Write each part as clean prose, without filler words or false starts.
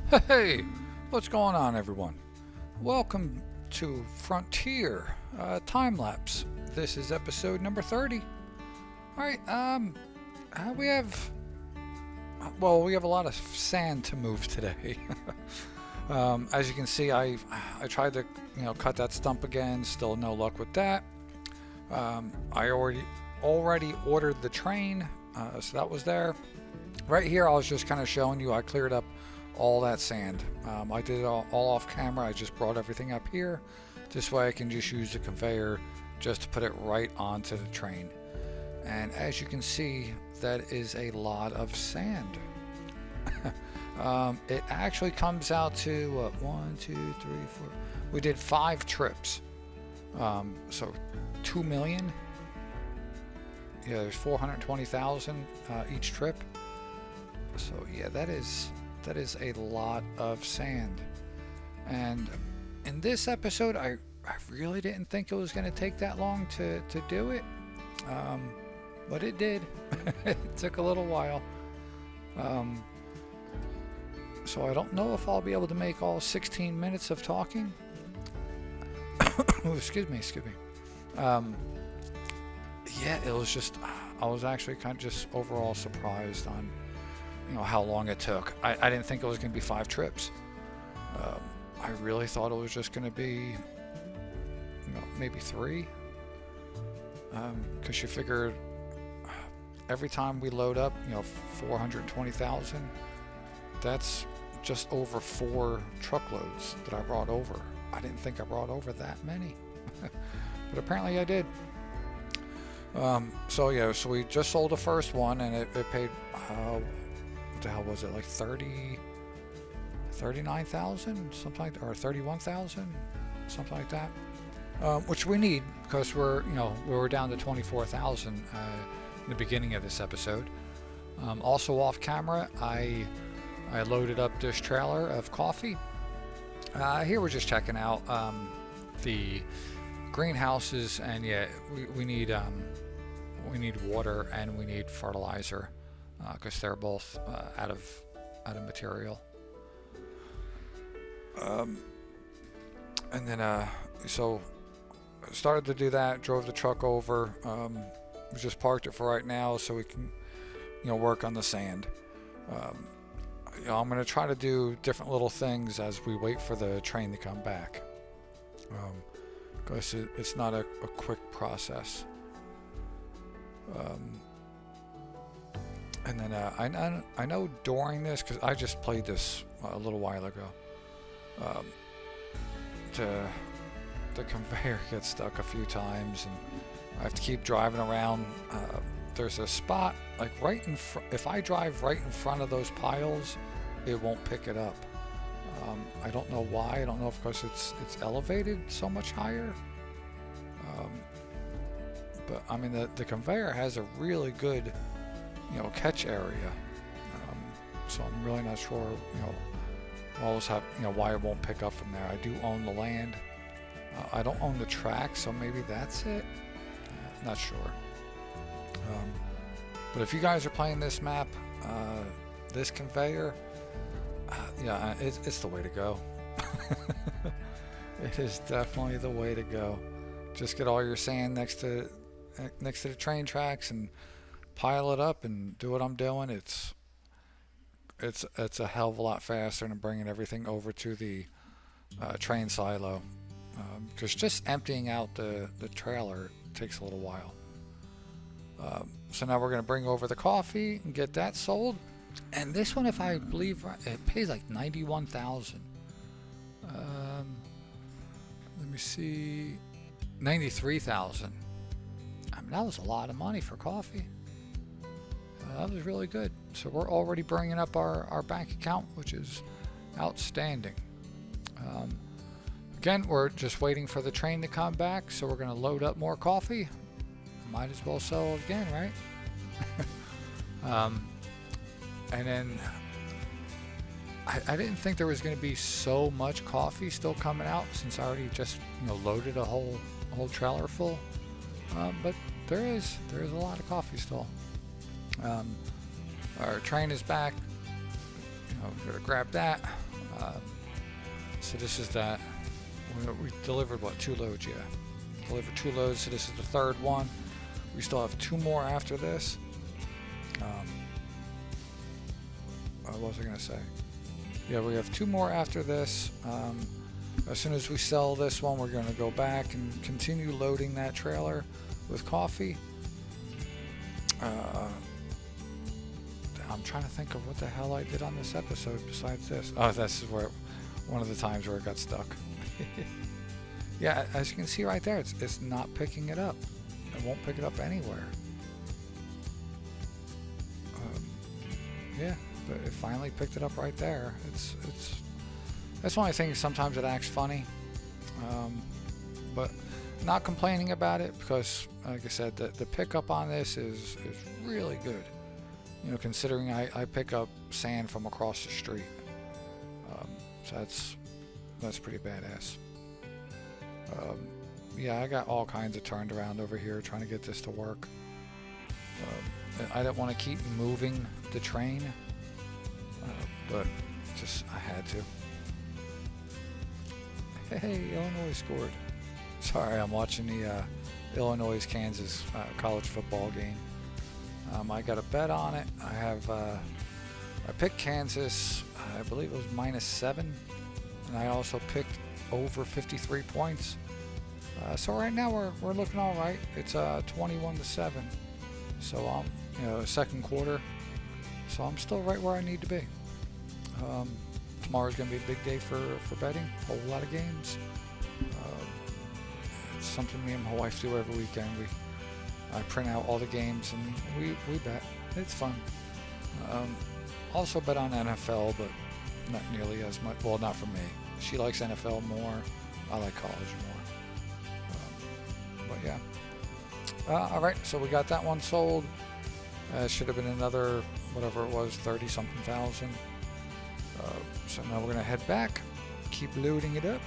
Hey, what's going on, everyone? Welcome to Frontier Timelapse. This is episode number 30. All right, we have we have a lot of sand to move today. As you can see, I tried to cut that stump again. Still no luck with that. I already ordered the train, so that was there. Right here, I was just kind of showing you I cleared up all that sand. I did it all off camera. I just brought everything up here. This way I can just use the conveyor just to put it right onto the train. And as you can see, that is a lot of sand. It actually comes out to 1, 2, 3, 4. We did 5 trips. So 2 million. Yeah, there's 420,000 each trip. So yeah, that is a lot of sand. And in this episode, I really didn't think it was going to take that long to do it. But it did. It took a little while. So I don't know if I'll be able to make all 16 minutes of talking. Oh, excuse me. Yeah, it was just, I was actually kind of just overall surprised on how long it took. I didn't think it was going to be 5 trips. I really thought it was just going to be maybe 3, because you figured every time we load up 420,000, that's just over 4 truckloads that I brought over. I didn't think I brought over that many. But apparently I did. So we just sold the first one, and it paid what the hell was it, like 39,000, something like that, or 31,000, something like that, which we need because we were down to 24,000 in the beginning of this episode. Also off camera, I loaded up this trailer of coffee. Here we're just checking out the greenhouses, and we need water and we need fertilizer, because they're both out of material. And then so I started to do that, drove the truck over. We just parked it for right now so we can work on the sand. I'm going to try to do different little things as we wait for the train to come back, because it's not a quick process. And then I know during this, because I just played this a little while ago, the conveyor gets stuck a few times, and I have to keep driving around. There's a spot like right in front. If I drive right in front of those piles, it won't pick it up. I don't know why. I don't know if because it's elevated so much higher. But I mean, the conveyor has a really good catch area. So I'm really not sure why it won't pick up from there. I do own the land. I don't own the track, so maybe that's it. Not sure. But if you guys are playing this map, this conveyor, it's the way to go. It is definitely the way to go. Just get all your sand next to the train tracks and pile it up and do what I'm doing. It's a hell of a lot faster than bringing everything over to the train silo, because just emptying out the trailer takes a little while. So now we're going to bring over the coffee and get that sold. And this one, if I believe right, it pays like 91,000. Let me see, 93,000. I mean, that was a lot of money for coffee. That was really good. So we're already bringing up our bank account, which is outstanding. Again, we're just waiting for the train to come back, so we're going to load up more coffee. Might as well sell it again, right? And then I didn't think there was going to be so much coffee still coming out, since I already just loaded a whole trailer full. But there is a lot of coffee still. Our train is back. We're gonna grab that. So this is that. We delivered what, 2 loads? Yeah, delivered 2 loads. So this is the 3rd one. We still have 2 more after this. What was I gonna say? Yeah, we have 2 more after this. As soon as we sell this one, we're gonna go back and continue loading that trailer with coffee. I'm trying to think of what the hell I did on this episode besides this. Oh, this is where one of the times where it got stuck. Yeah, as you can see right there, it's not picking it up. It won't pick it up anywhere. Yeah, but it finally picked it up right there. That's one of the things. Sometimes it acts funny, but not complaining about it because, like I said, the pickup on this is really good. You know, considering I pick up sand from across the street, so that's pretty badass. Yeah, I got all kinds of turned around over here trying to get this to work. I didn't want to keep moving the train, but just I had to. Hey, Illinois scored. Sorry, I'm watching the Illinois-Kansas college football game. I got a bet on it. I picked Kansas. I believe it was -7, and I also picked over 53 points. So right now we're looking all right. It's 21-7. So I'm 2nd quarter. So I'm still right where I need to be. Tomorrow's gonna be a big day for betting. A whole lot of games. It's something me and my wife do every weekend. I print out all the games and we bet. It's fun. Also bet on NFL, but not nearly as much. Well, not for me. She likes NFL more. I like college more. But yeah. All right, so we got that one sold. Should have been another, whatever it was, 30-something thousand. So now we're gonna head back, keep loading it up.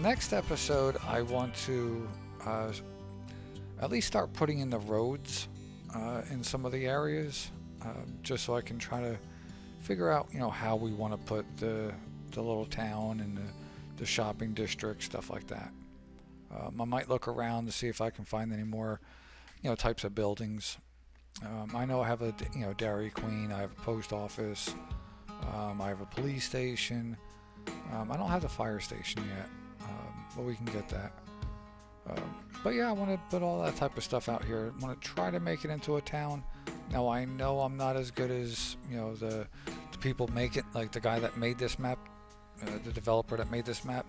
Next episode, I want to at least start putting in the roads in some of the areas, just so I can try to figure out, how we want to put the little town and the shopping district, stuff like that. I might look around to see if I can find any more, types of buildings. I know I have a, Dairy Queen. I have a post office. I have a police station. I don't have the fire station yet, but we can get that. But yeah, I want to put all that type of stuff out here. I want to try to make it into a town. Now I know I'm not as good as the people make it, like the guy that made this map, the developer that made this map,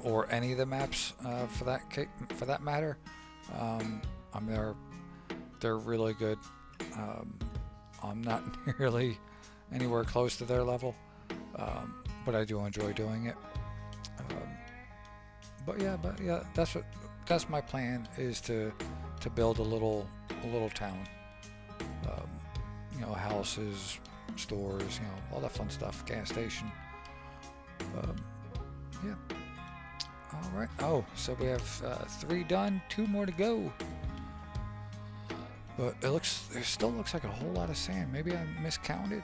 or any of the maps for that matter. They're really good. I'm not nearly anywhere close to their level, but I do enjoy doing it. But yeah, that's my plan, is to build a little town. Houses, stores, all that fun stuff, gas station. Yeah. All right. Oh, so we have 3 done, 2 more to go. But it still looks like a whole lot of sand. Maybe I miscounted.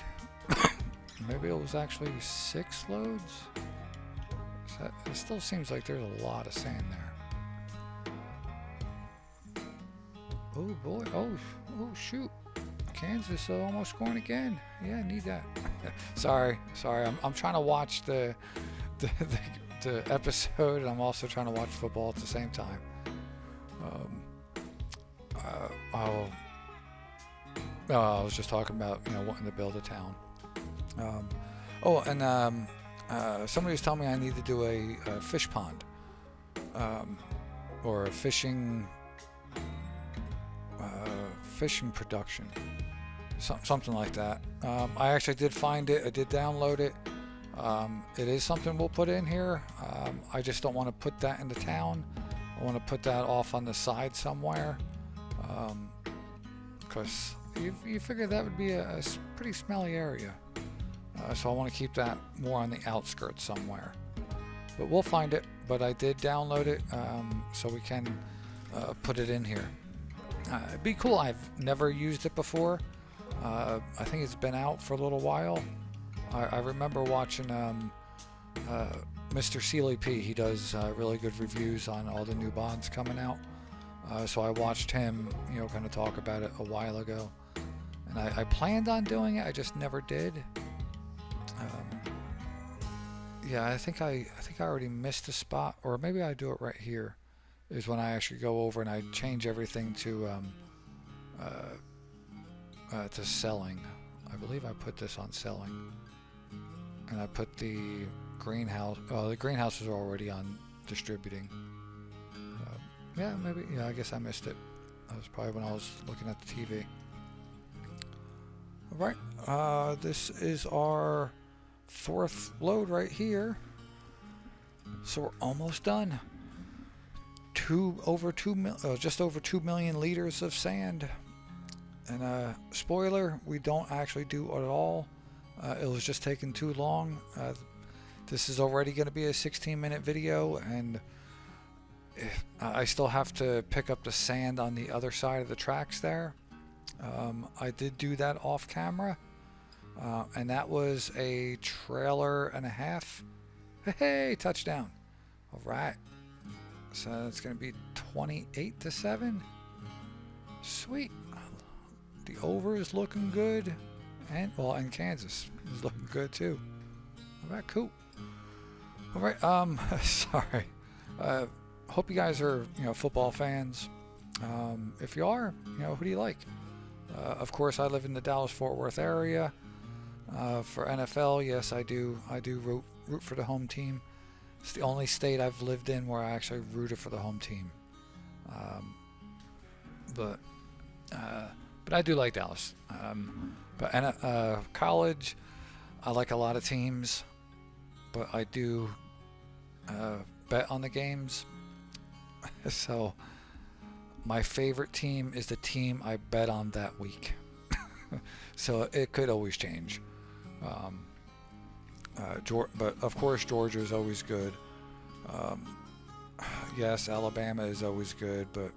Maybe it was actually 6 loads. It still seems like there's a lot of sand there. Oh boy! Oh shoot! Kansas almost scoring again. Yeah, I need that. Sorry. I'm trying to watch the episode, and I'm also trying to watch football at the same time. I was just talking about wanting to build a town. Somebody was telling me I need to do a fish pond, or a fishing production, something like that. I actually did find it. I did download it. It is something we'll put in here. I just don't want to put that in the town. I want to put that off on the side somewhere, because you figure that would be a pretty smelly area. So I want to keep that more on the outskirts somewhere. But we'll find it. But I did download it, so we can put it in here. It'd be cool. I've never used it before. I think it's been out for a little while. I remember watching Mr. Sealy P. He does really good reviews on all the new bonds coming out. So I watched him, kind of talk about it a while ago, and I planned on doing it. I just never did. Yeah, I think I already missed a spot, or maybe I do it right here. Is when I actually go over and I change everything to selling. I believe I put this on selling, and I put the greenhouse. Oh, the greenhouse was already on distributing. Yeah, maybe. Yeah, I guess I missed it. That was probably when I was looking at the TV. All right, this is our 4th load right here. So we're almost done. Just over 2 million liters of sand. And spoiler, we don't actually do it at all. It was just taking too long. This is already going to be a 16-minute video, and I still have to pick up the sand on the other side of the tracks there. I did do that off camera, and that was a trailer and a half. Hey, touchdown. All right. So it's going to be 28-7. Sweet. The over is looking good. And Kansas is looking good too. All right, cool. All right, sorry. Hope you guys are, football fans. If you are, who do you like? Of course, I live in the Dallas-Fort Worth area. For NFL, yes, I do root for the home team. It's the only state I've lived in where I actually rooted for the home team. But I do like Dallas. But college, I like a lot of teams, but I do bet on the games. So my favorite team is the team I bet on that week. So it could always change. But of course Georgia is always good. Yes, Alabama is always good, but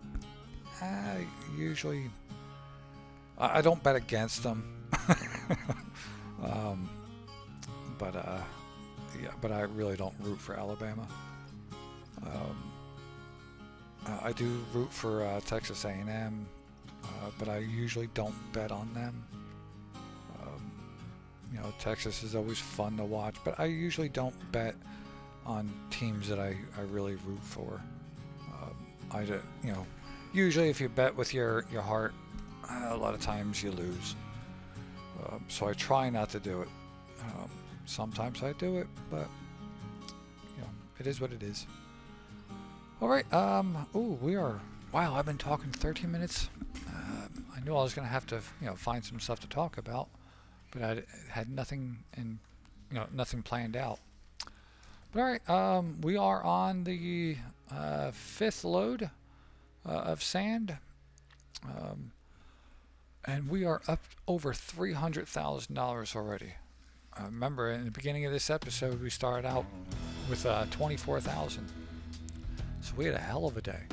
I don't bet against them. But I really don't root for Alabama. I do root for Texas A&M, but I usually don't bet on them. Texas is always fun to watch, but I usually don't bet on teams that I really root for. Usually if you bet with your heart, a lot of times you lose. So I try not to do it. Sometimes I do it, but it is what it is. All right. Wow, I've been talking 13 minutes. I knew I was going to have to, find some stuff to talk about, but I had nothing nothing planned out. But all right, we are on the 5th load of sand, and we are up over $300,000 already. Remember, in the beginning of this episode, we started out with 24,000. So we had a hell of a day.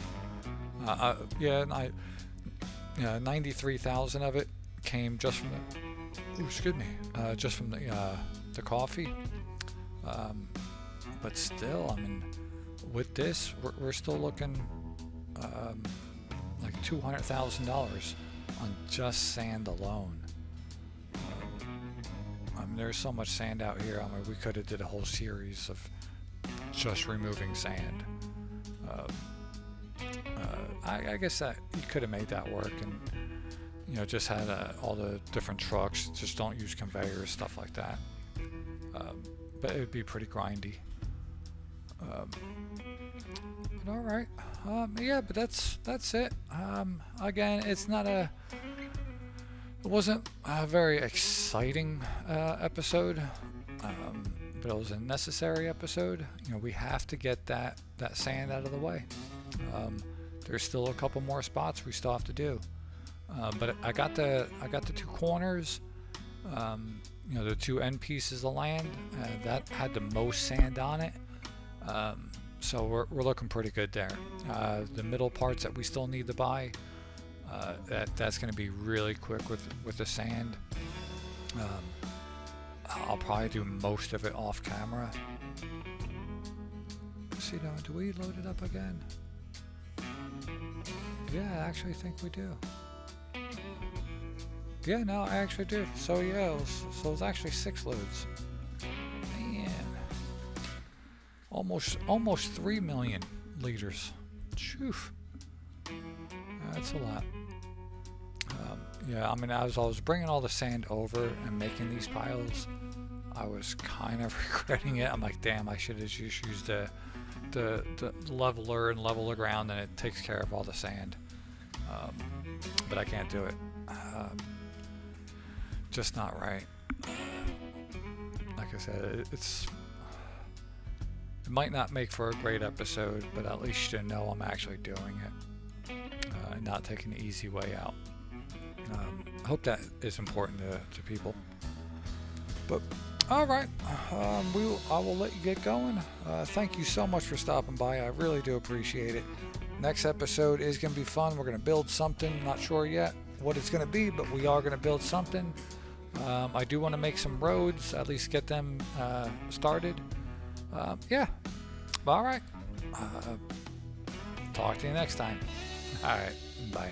93,000 of it came just from the coffee. But still, with this, we're still looking like $200,000 on just sand alone. There's so much sand out here. We could have did a whole series of just removing sand. I guess that you could have made that work, and just had all the different trucks. Just don't use conveyors, stuff like that. But it would be pretty grindy. But all right. But that's it. Again, it wasn't a very exciting episode, but it was a necessary episode. We have to get that sand out of the way. There's still a couple more spots we still have to do, but I got the 2 corners. The 2 end pieces of land that had the most sand on it. So we're looking pretty good there. The middle parts that we still need to buy, that's going to be really quick with the sand. I'll probably do most of it off camera. See now, do we load it up again? Yeah, I actually think we do. Yeah, no, I actually do. So yeah, so it's actually 6 loads. Man, almost 3 million liters. Phew. That's a lot. Yeah, I mean, as I was bringing all the sand over and making these piles, I was kind of regretting it. I'm like, damn, I should have just used the leveler and level the ground, and it takes care of all the sand. But I can't do it. Just not right. Like I said, it might not make for a great episode, but at least you know I'm actually doing it and not taking the easy way out. I hope that is important to people. But all right, I will let you get going. Thank you so much for stopping by. I really do appreciate it. Next episode is going to be fun. We're going to build something. Not sure yet what it's going to be, but we are going to build something. I do want to make some roads, at least get them started. Yeah. All right. Talk to you next time. All right. Bye.